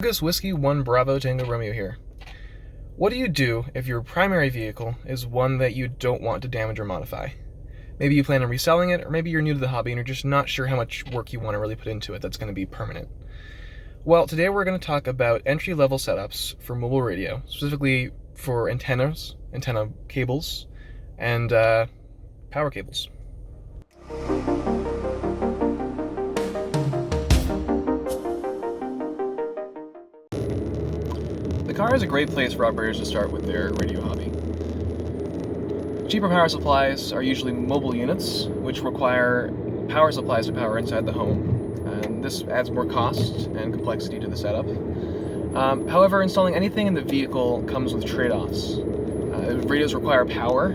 August Whiskey 1 Bravo Tango Romeo here. What do you do if your primary vehicle is one that you don't want to damage or modify? Maybe you plan on reselling it, or maybe you're new to the hobby and you're just not sure how much work you want to really put into it that's going to be permanent. Well, today we're going to talk about entry-level setups for mobile radio, specifically for antennas, antenna cables, and power cables. The car is a great place for operators to start with their radio hobby. Cheaper power supplies are usually mobile units, which require power supplies to power inside the home, and this adds more cost and complexity to the setup. However, installing anything in the vehicle comes with trade-offs. Radios require power,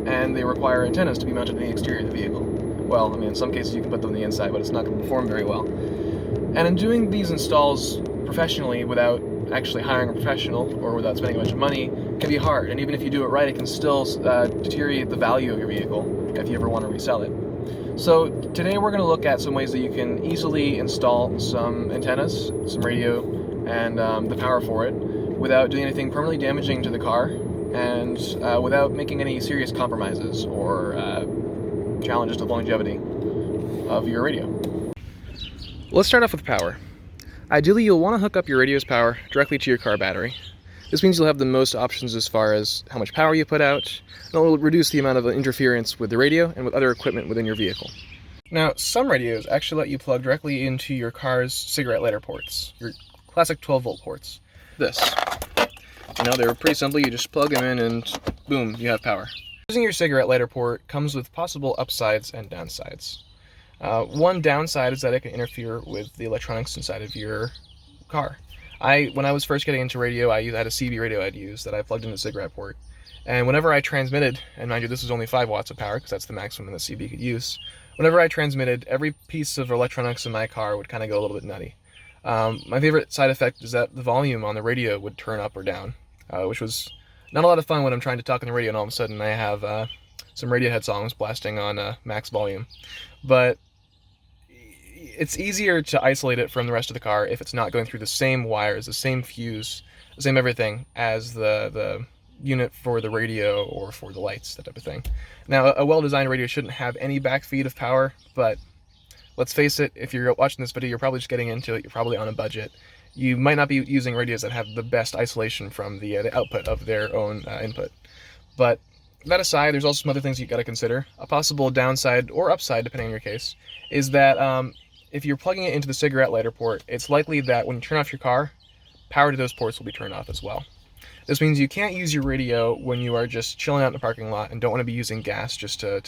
and they require antennas to be mounted in the exterior of the vehicle. Well, I mean, in some cases you can put them on the inside, but it's not going to perform very well. And in doing these installs professionally without actually hiring a professional or without spending a bunch of money can be hard, and even if you do it right, it can still deteriorate the value of your vehicle if you ever want to resell it. So today we're going to look at some ways that you can easily install some antennas, some radio, and the power for it without doing anything permanently damaging to the car and without making any serious compromises or challenges to the longevity of your radio. Let's start off with power. Ideally, you'll want to hook up your radio's power directly to your car battery. This means you'll have the most options as far as how much power you put out, and it will reduce the amount of interference with the radio and with other equipment within your vehicle. Now, some radios actually let you plug directly into your car's cigarette lighter ports, your classic 12-volt ports. They're pretty simple. You just plug them in and boom, you have power. Using your cigarette lighter port comes with possible upsides and downsides. One downside is that it can interfere with the electronics inside of your car. When I was first getting into radio, I had a CB radio I'd use that I plugged into the cigarette port. And whenever I transmitted, and mind you, this was only 5 watts of power because that's the maximum that CB could use. Whenever I transmitted, every piece of electronics in my car would kind of go a little bit nutty. My favorite side effect is that the volume on the radio would turn up or down, which was not a lot of fun when I'm trying to talk on the radio and all of a sudden I have some Radiohead songs blasting on max volume. But it's easier to isolate it from the rest of the car if it's not going through the same wires, the same fuse, the same everything as the unit for the radio or for the lights, that type of thing. Now, a well-designed radio shouldn't have any backfeed of power, but let's face it, if you're watching this video, you're probably just getting into it, you're probably on a budget. You might not be using radios that have the best isolation from the output of their own input. But that aside, there's also some other things you've got to consider. A possible downside, or upside, depending on your case, is that if you're plugging it into the cigarette lighter port, it's likely that when you turn off your car, power to those ports will be turned off as well. This means you can't use your radio when you are just chilling out in the parking lot and don't want to be using gas just to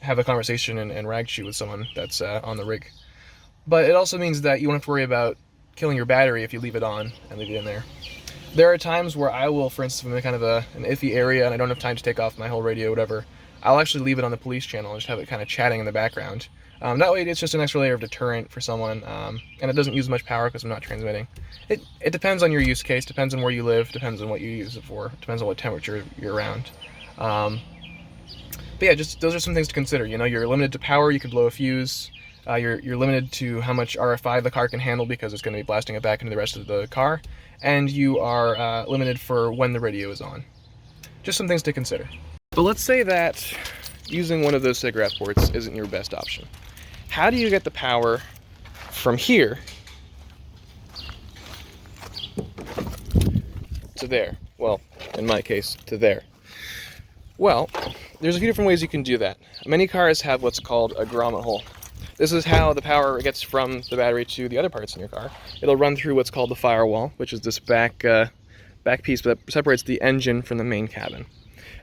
have a conversation and rag shoot with someone that's on the rig. But it also means that you won't have to worry about killing your battery if you leave it on and leave it in there. There are times where I will, for instance, if I'm in kind of an iffy area and I don't have time to take off my whole radio or whatever, I'll actually leave it on the police channel and just have it kind of chatting in the background. That way it's just an extra layer of deterrent for someone, and it doesn't use much power because I'm not transmitting. It depends on your use case, depends on where you live, depends on what you use it for, depends on what temperature you're around. But yeah, just those are some things to consider. You're limited to power, you could blow a fuse. You're limited to how much RFI the car can handle because it's going to be blasting it back into the rest of the car, and you are limited for when the radio is on. Just some things to consider. But let's say that using one of those cigarette ports isn't your best option. How do you get the power from here to there? Well, in my case, to there. Well, there's a few different ways you can do that. Many cars have what's called a grommet hole. This is how the power gets from the battery to the other parts in your car. It'll run through what's called the firewall, which is this back piece that separates the engine from the main cabin.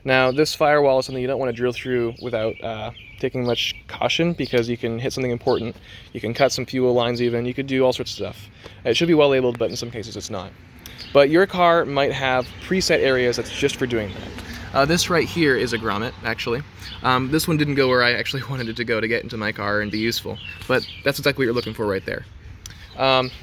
Now, this firewall is something you don't want to drill through without taking much caution because you can hit something important. You can cut some fuel lines even. You could do all sorts of stuff. It should be well labeled, but in some cases it's not. But your car might have preset areas that's just for doing that. This right here is a grommet, actually. This one didn't go where I actually wanted it to go to get into my car and be useful, but that's exactly what you're looking for right there.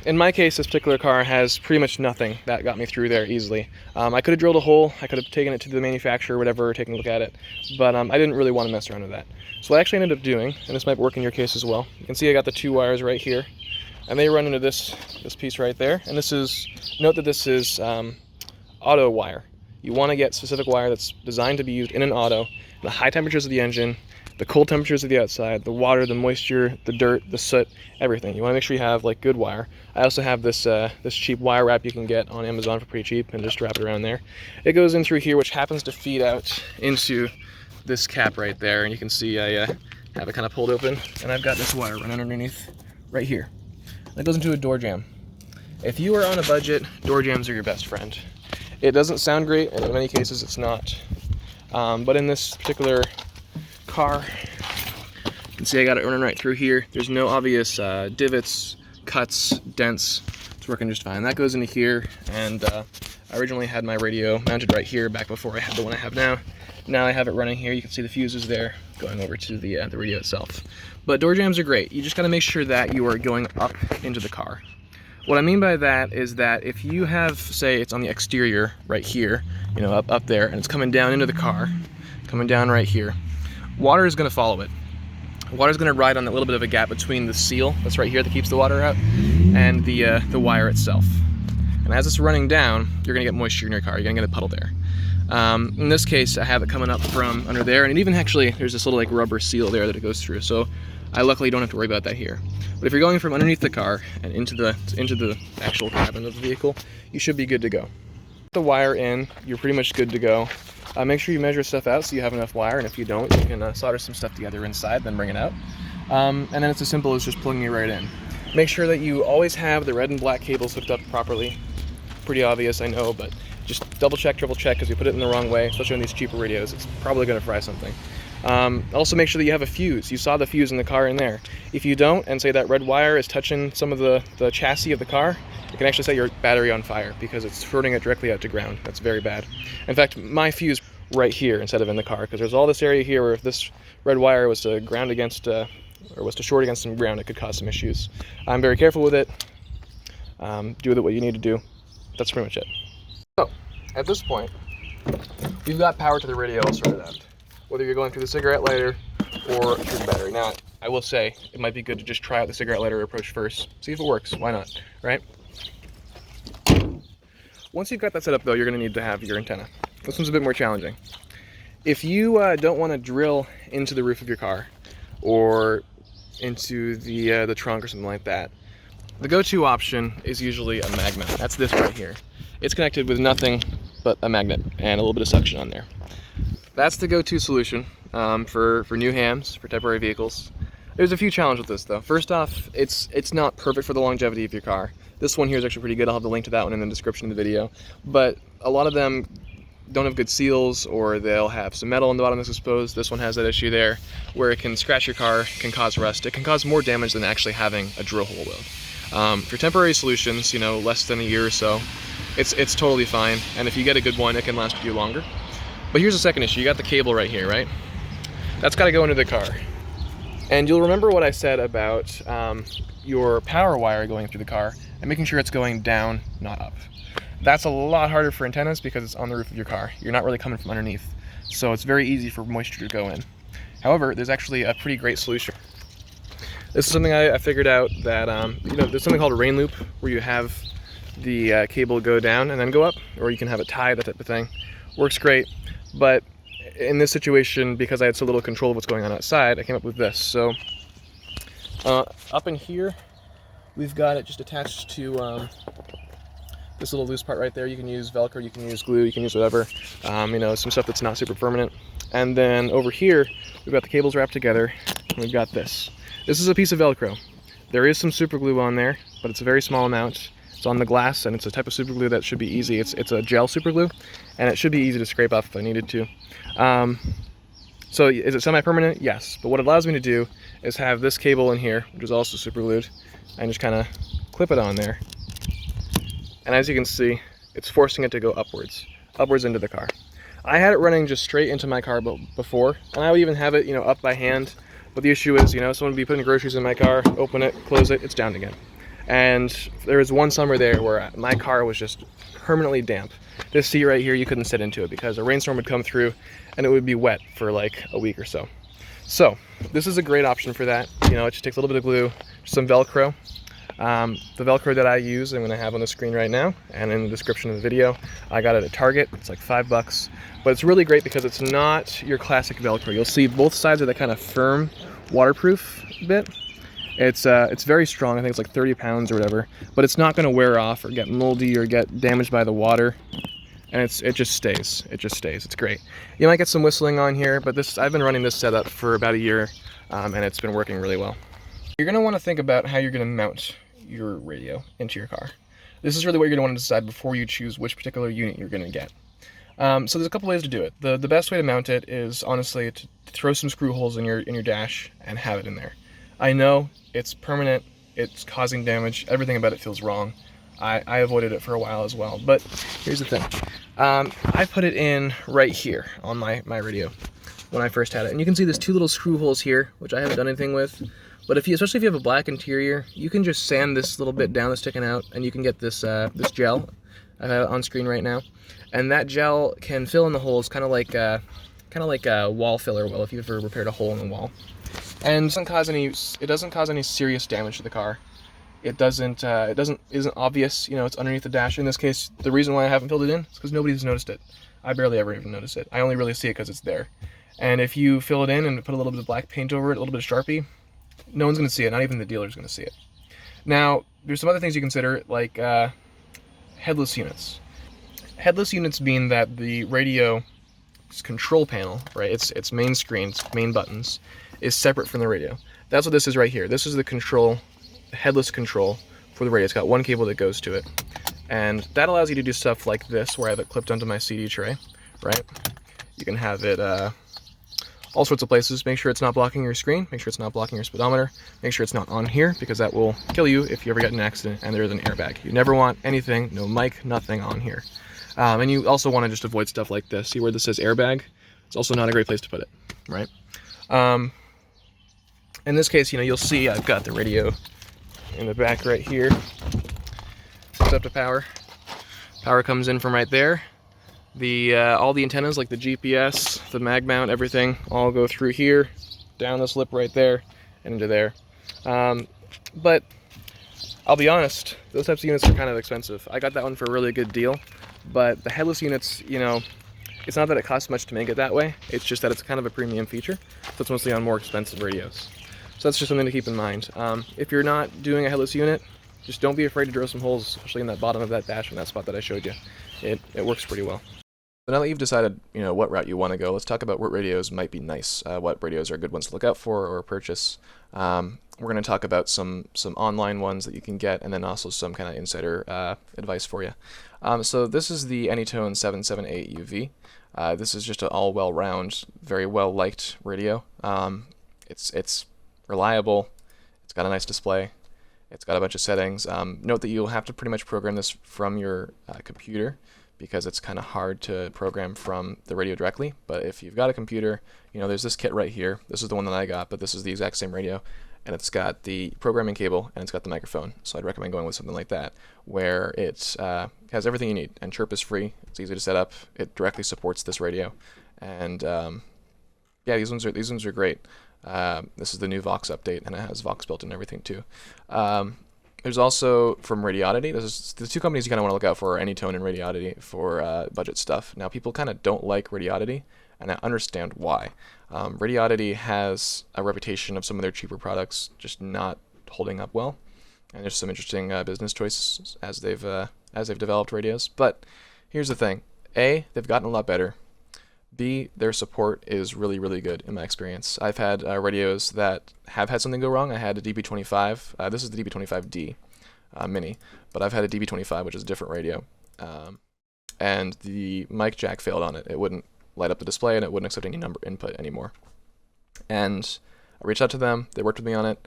In my case, this particular car has pretty much nothing that got me through there easily. I could have drilled a hole, I could have taken it to the manufacturer or whatever, taken a look at it, but I didn't really want to mess around with that. So what I actually ended up doing, and this might work in your case as well, you can see I got the two wires right here. and they run into this piece right there. And this is, note that this is auto wire. You want to get specific wire that's designed to be used in an auto, in the high temperatures of the engine, the cold temperatures of the outside, the water, the moisture, the dirt, the soot, everything. You want to make sure you have like good wire. I also have this this cheap wire wrap you can get on Amazon for pretty cheap, and just wrap it around there. It goes in through here, which happens to feed out into this cap right there, and you can see I have it kind of pulled open, and I've got this wire running underneath right here. That goes into a door jamb. If you are on a budget, door jambs are your best friend. It doesn't sound great, and in many cases it's not. But in this particular car, you can see I got it running right through here. There's no obvious divots, cuts, dents. It's working just fine. That goes into here, and I originally had my radio mounted right here back before I had the one I have now. Now I have it running here. You can see the fuses there going over to the radio itself. But door jambs are great. You just got to make sure that you are going up into the car. What I mean by that is that if you have, say, it's on the exterior right here, you know, up there, and it's coming down into the car, coming down right here, water is going to follow it. Water is going to ride on that little bit of a gap between the seal that's right here that keeps the water out and the wire itself. And as it's running down, you're going to get moisture in your car. You're going to get a puddle there. In this case, I have it coming up from under there, and it even actually, there's this little like rubber seal there that it goes through. So I luckily don't have to worry about that here. But if you're going from underneath the car and into the actual cabin of the vehicle, you should be good to go. Put the wire in, you're pretty much good to go. Make sure you measure stuff out so you have enough wire, and if you don't, you can solder some stuff together inside, then bring it out. And then it's as simple as just plugging it right in. Make sure that you always have the red and black cables hooked up properly. Pretty obvious, I know, but just double check, triple check, because you put it in the wrong way, especially on these cheaper radios, it's probably going to fry something. Also make sure that you have a fuse. You saw the fuse in the car in there. If you don't, and say that red wire is touching some of the chassis of the car, it can actually set your battery on fire because it's shorting it directly out to ground. That's very bad. In fact, my fuse right here instead of in the car, because there's all this area here where if this red wire was to ground against, or was to short against some ground, it could cause some issues. I'm very careful with it. Do with it what you need to do. That's pretty much it. So, at this point, we've got power to the radio all sorted out. Whether you're going through the cigarette lighter or through the battery. Now, I will say, it might be good to just try out the cigarette lighter approach first. See if it works. Why not, right? Once you've got that set up, though, you're going to need to have your antenna. This one's a bit more challenging. If you don't want to drill into the roof of your car or into the trunk or something like that, the go-to option is usually a mag mount. That's this right here. It's connected with nothing but a magnet and a little bit of suction on there. That's the go-to solution for new hams, for temporary vehicles. There's a few challenges with this though. First off, it's not perfect for the longevity of your car. This one here is actually pretty good. I'll have the link to that one in the description of the video. But a lot of them don't have good seals, or they'll have some metal on the bottom that's exposed. This one has that issue there where it can scratch your car, can cause rust. It can cause more damage than actually having a drill hole will. For temporary solutions, you know, less than a year or so, it's totally fine. And if you get a good one, it can last you longer. But here's the second issue. You got the cable right here, right? That's got to go into the car. And you'll remember what I said about your power wire going through the car and making sure it's going down, not up. That's a lot harder for antennas because it's on the roof of your car. You're not really coming from underneath. So it's very easy for moisture to go in. However, there's actually a pretty great solution. This is something I figured out that, you know, there's something called a rain loop where you have the cable go down and then go up, or you can have it tied, that type of thing. Works great. But in this situation, because I had so little control of what's going on outside, I came up with this. So up in here, we've got it just attached to this little loose part right there. You can use Velcro, you can use glue, you can use whatever, you know, some stuff that's not super permanent. And then over here, we've got the cables wrapped together, and we've got this. This is a piece of Velcro. There is some super glue on there, but it's a very small amount. It's on the glass, and it's a type of super glue that should be easy. It's a gel super glue, and it should be easy to scrape off if I needed to. So is it semi-permanent? Yes. But what it allows me to do is have this cable in here, which is also super glued, and just kind of clip it on there. And as you can see, it's forcing it to go upwards into the car. I had it running just straight into my car before, and I would even have it, you know, up by hand. But the issue is, you know, someone would be putting groceries in my car, open it, close it, it's down again. And there was one summer there where my car was just permanently damp. This seat right here, you couldn't sit into it because a rainstorm would come through and it would be wet for like a week or so. So this is a great option for that. You know, it just takes a little bit of glue, some Velcro, The Velcro that I use, I'm going to have on the screen right now and in the description of the video. I got it at Target. It's like $5, but it's really great because it's not your classic Velcro. You'll see both sides of the kind of firm, waterproof bit. It's very strong. I think it's like 30 pounds or whatever, but it's not going to wear off or get moldy or get damaged by the water. And it just stays. It just stays. It's great. You might get some whistling on here, but I've been running this setup for about a year, and it's been working really well. You're going to want to think about how you're going to mount your radio into your car. This is really what you're going to want to decide before you choose which particular unit you're going to get. So there's a couple ways to do it. The best way to mount it is honestly to throw some screw holes in your dash and have it in there. I know it's permanent. It's causing damage. Everything about it feels wrong. I avoided it for a while as well, but here's the thing. I put it in right here on my radio when I first had it. And you can see there's two little screw holes here, which I haven't done anything with. But especially if you have a black interior, you can just sand this little bit down that's sticking out, and you can get this this gel. I have it on screen right now. And that gel can fill in the holes, kind of like a wall filler will if you've ever repaired a hole in the wall. And it doesn't cause any serious damage to the car. It isn't obvious, you know, it's underneath the dash. In this case, the reason why I haven't filled it in is because nobody's noticed it. I barely ever even notice it. I only really see it because it's there. And if you fill it in and put a little bit of black paint over it, a little bit of Sharpie, no one's going to see it, not even the dealer's going to see it. Now, there's some other things you consider, like headless units. Headless units mean that the radio control panel, right, its main screen, its main buttons, is separate from the radio. That's what this is right here. This is the control, headless control for the radio. It's got one cable that goes to it, and that allows you to do stuff like this, where I have it clipped onto my CD tray, right? You can have it all sorts of places. Make sure it's not blocking your screen, make sure it's not blocking your speedometer, make sure it's not on here, because that will kill you if you ever get in an accident and there is an airbag. You never want anything, no mic, nothing on here. And you also want to just avoid stuff like this. See where this says airbag? It's also not a great place to put it, right? In this case, you know, you'll see I've got the radio in the back right here. Hooks up to power. Power comes in from right there. All the antennas, like the GPS, the mag mount, everything, all go through here, down this lip right there, and into there. But I'll be honest, those types of units are kind of expensive. I got that one for a really good deal, but the headless units, you know, it's not that it costs much to make it that way, it's just that it's kind of a premium feature, so it's mostly on more expensive radios. So that's just something to keep in mind. If you're not doing a headless unit, just don't be afraid to drill some holes, especially in that bottom of that dash in that spot that I showed you. It works pretty well. So now that you've decided, you know, what route you want to go, let's talk about what radios might be nice, what radios are good ones to look out for or purchase. We're going to talk about some online ones that you can get, and then also some kind of insider advice for you. So this is the Anytone 778 UV. This is just an all well-round, very well-liked radio. It's reliable. It's got a nice display. It's got a bunch of settings. Note that you'll have to pretty much program this from your computer, because it's kind of hard to program from the radio directly. But if you've got a computer, you know, there's this kit right here. This is the one that I got, but this is the exact same radio, and it's got the programming cable and it's got the microphone. So I'd recommend going with something like that, where it has everything you need, and chirp is free. It's easy to set up. It directly supports this radio, and yeah, these ones are great. This is the new Vox update, and it has Vox built in and everything too. There's also from Radioddity. This is the two companies you kind of want to look out for, are Anytone and Radioddity, for budget stuff. Now, people kind of don't like Radioddity, and I understand why. Radioddity has a reputation of some of their cheaper products just not holding up well, and there's some interesting business choices as they've developed radios. But here's the thing: A, they've gotten a lot better. B, their support is really, really good in my experience. I've had radios that have had something go wrong. I had a DB25. This is the DB25D Mini, but I've had a DB25, which is a different radio. And the mic jack failed on it. It wouldn't light up the display, and it wouldn't accept any number input anymore. And I reached out to them. They worked with me on it.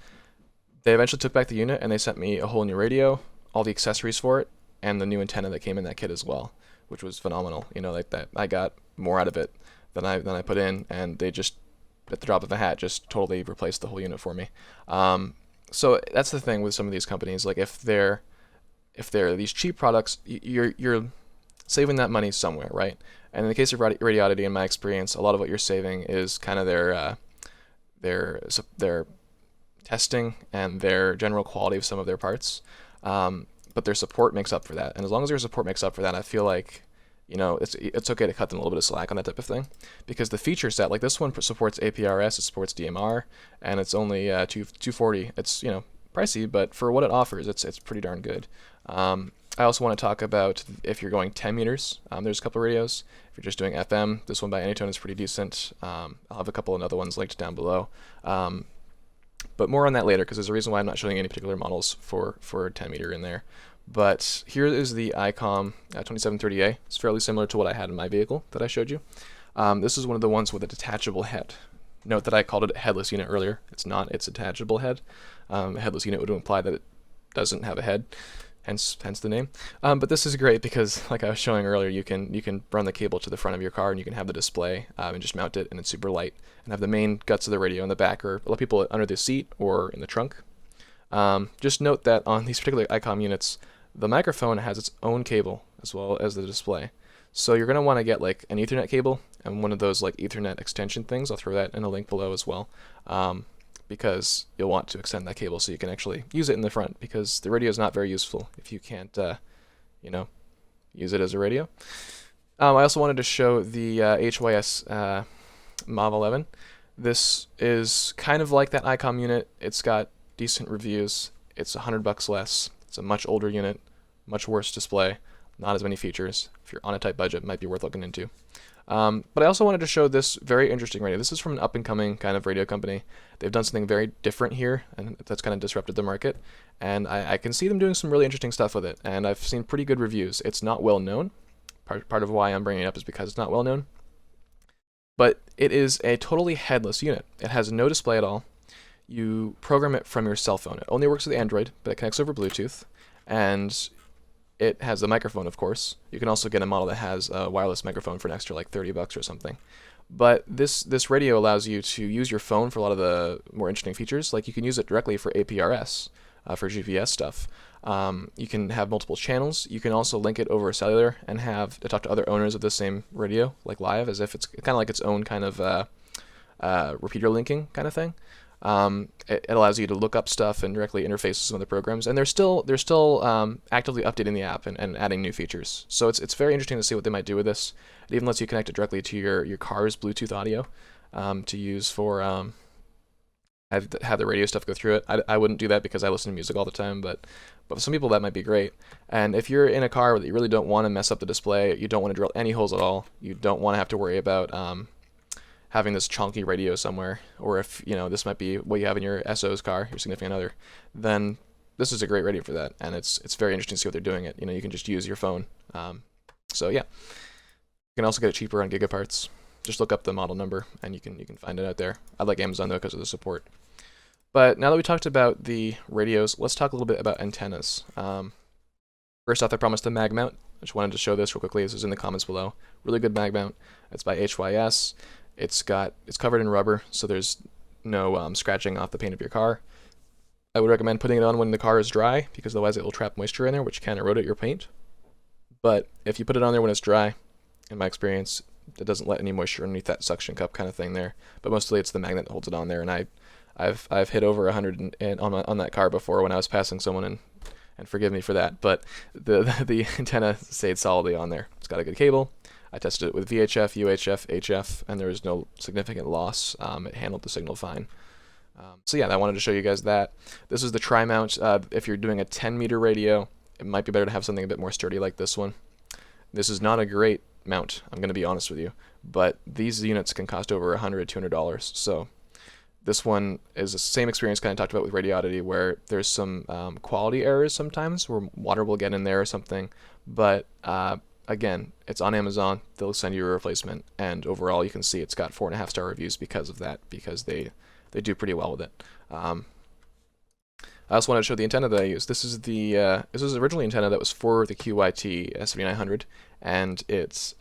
They eventually took back the unit, and they sent me a whole new radio, all the accessories for it, and the new antenna that came in that kit as well, which was phenomenal. You know, like that, I got more out of it than I put in, and they just, at the drop of a hat, just totally replaced the whole unit for me. So that's the thing with some of these companies. Like, if they're these cheap products, you're saving that money somewhere, right? And in the case of Radioddity, in my experience, a lot of what you're saving is kind of their testing and their general quality of some of their parts. But their support makes up for that. And as long as their support makes up for that, I feel like, it's okay to cut them a little bit of slack on that type of thing, because the feature set, like this one supports APRS, it supports DMR, and it's only 240. It's pricey, but for what it offers, it's pretty darn good. I also want to talk about if you're going 10 meters. There's a couple of radios. If you're just doing FM, this one by Anytone is pretty decent. I'll have a couple of other ones linked down below. But more on that later, because there's a reason why I'm not showing any particular models for 10 meter in there. But here is the ICOM 2730A. It's fairly similar to what I had in my vehicle that I showed you. This is one of the ones with a detachable head. Note that I called it a headless unit earlier. It's not. It's a detachable head. A headless unit would imply that it doesn't have a head, hence the name. But this is great because, like I was showing earlier, you can run the cable to the front of your car and you can have the display and just mount it, and it's super light, and have the main guts of the radio in the back, or a lot of people under the seat or in the trunk. Just note that on these particular ICOM units, the microphone has its own cable as well as the display. So you're going to want to get like an Ethernet cable and one of those like Ethernet extension things. I'll throw that in a link below as well, because you'll want to extend that cable so you can actually use it in the front, because the radio is not very useful if you can't, use it as a radio. I also wanted to show the HYS MAV11. This is kind of like that ICOM unit. It's got decent reviews. It's $100 less. It's a much older unit, much worse display, not as many features. If you're on a tight budget, it might be worth looking into. But I also wanted to show this very interesting radio. This is from an up-and-coming kind of radio company. They've done something very different here, and that's kind of disrupted the market. And I can see them doing some really interesting stuff with it, and I've seen pretty good reviews. It's not well known. Part of why I'm bringing it up is because it's not well known. But it is a totally headless unit. It has no display at all. You program it from your cell phone. It only works with Android, but it connects over Bluetooth, and it has a microphone, of course. You can also get a model that has a wireless microphone for an extra like $30 or something. But this radio allows you to use your phone for a lot of the more interesting features. Like you can use it directly for APRS, for GPS stuff. You can have multiple channels. You can also link it over cellular and have to talk to other owners of the same radio, like live, as if it's kind of like its own kind of repeater linking kind of thing. It allows you to look up stuff and directly interface with some of the programs, and they're still actively updating the app and adding new features. So it's very interesting to see what they might do with this. It even lets you connect it directly to your car's Bluetooth audio to use for have the radio stuff go through it. I wouldn't do that because I listen to music all the time, but for some people that might be great. And if you're in a car that you really don't want to mess up the display, you don't want to drill any holes at all, you don't want to have to worry about having this chunky radio somewhere, or if this might be what you have in your SO's car, your significant other, then this is a great radio for that, and it's very interesting to see what they're doing. You can just use your phone. So yeah, you can also get it cheaper on Gigaparts. Just look up the model number, and you can find it out there. I like Amazon though because of the support. But now that we talked about the radios, let's talk a little bit about antennas. First off, I promised a mag mount. I just wanted to show this real quickly. This is in the comments below. Really good mag mount. It's by HYS. It's covered in rubber, so there's no scratching off the paint of your car. I would recommend putting it on when the car is dry, because otherwise it will trap moisture in there, which can erode your paint. But if you put it on there when it's dry, in my experience, it doesn't let any moisture underneath that suction cup kind of thing there. But mostly it's the magnet that holds it on there, and I've hit over 100 on that car before when I was passing someone, and forgive me for that. But the antenna stayed solidly on there. It's got a good cable. I tested it with VHF, UHF, HF, and there was no significant loss. It handled the signal fine. So yeah, I wanted to show you guys that. This is the tri-mount. If you're doing a 10-meter radio, it might be better to have something a bit more sturdy like this one. This is not a great mount, I'm going to be honest with you, but these units can cost over $100, $200. So this one is the same experience kind of talked about with Radioddity, where there's some quality errors sometimes, where water will get in there or something, but again, it's on Amazon. They'll send you a replacement, and overall you can see it's got 4.5-star reviews because of that, because they do pretty well with it. I also wanted to show the antenna that I used. This is originally antenna that was for the QYT 7900, and it's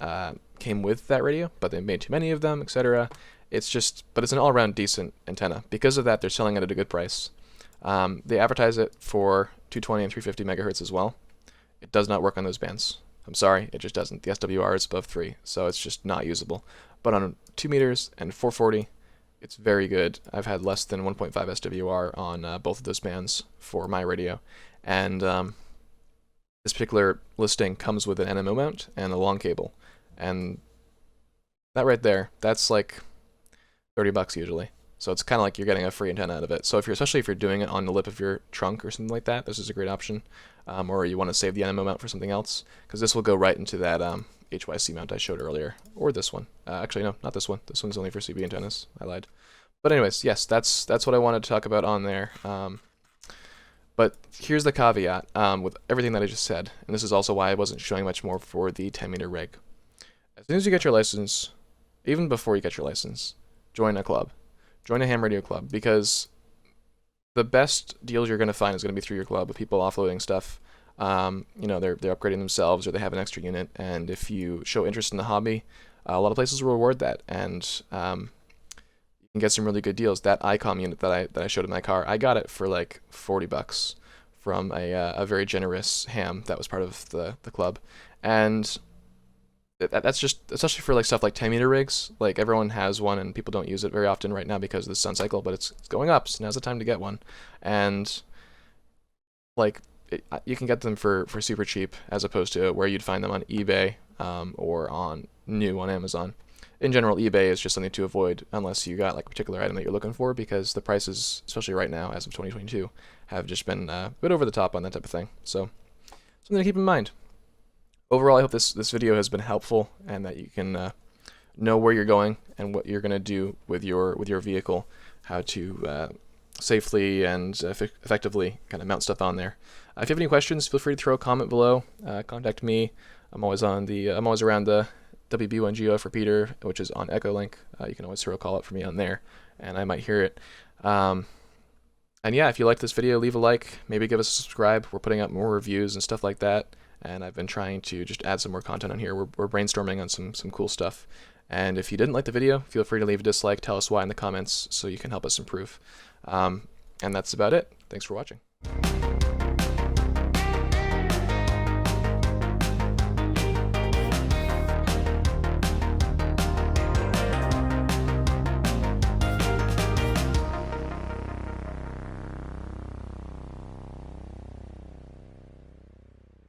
came with that radio, but they made too many of them, etc. But it's an all-around decent antenna. Because of that, they're selling it at a good price. They advertise it for 220 and 350 megahertz as well. It does not work on those bands. I'm sorry, it just doesn't. The SWR is above 3, so it's just not usable. But on 2 meters and 440, It's very good. I've had less than 1.5 SWR on both of those bands for my radio, and this particular listing comes with an NMO mount and a long cable, and that right there, that's like $30 usually. So it's kind of like you're getting a free antenna out of it. So especially if you're doing it on the lip of your trunk or something like that, this is a great option. Or you want to save the NMO mount for something else, because this will go right into that HYC mount I showed earlier, or this one. Actually, no, not this one. This one's only for CB antennas. I lied. But anyways, yes, that's what I wanted to talk about on there. But here's the caveat with everything that I just said, and this is also why I wasn't showing much more for the 10-meter rig. As soon as you get your license, even before you get your license, join a club. Join a ham radio club, because the best deals you're going to find is going to be through your club with people offloading stuff. You know, they're upgrading themselves, or they have an extra unit, and if you show interest in the hobby, a lot of places will reward that, and you can get some really good deals. That ICOM unit that I showed in my car, I got it for like $40 from a very generous ham that was part of the club, and that's just, especially for like stuff like 10-meter rigs. Like, everyone has one, and people don't use it very often right now because of the sun cycle, but it's going up, so now's the time to get one. And like, you can get them for super cheap, as opposed to where you'd find them on eBay or on Amazon. In general, eBay is just something to avoid unless you got like a particular item that you're looking for, because the prices, especially right now as of 2022, have just been a bit over the top on that type of thing. So something to keep in mind. Overall, I hope this video has been helpful, and that you can know where you're going and what you're going to do with your vehicle, how to safely and effectively kind of mount stuff on there. If you have any questions, feel free to throw a comment below. Contact me. I'm always around the WB1GO for Peter, which is on Echolink. You can always throw a call out for me on there, and I might hear it. And yeah, if you like this video, leave a like, maybe give us a subscribe. We're putting up more reviews and stuff like that, and I've been trying to just add some more content on here. We're brainstorming on some cool stuff. And if you didn't like the video, feel free to leave a dislike, tell us why in the comments, so you can help us improve. And that's about it. Thanks for watching.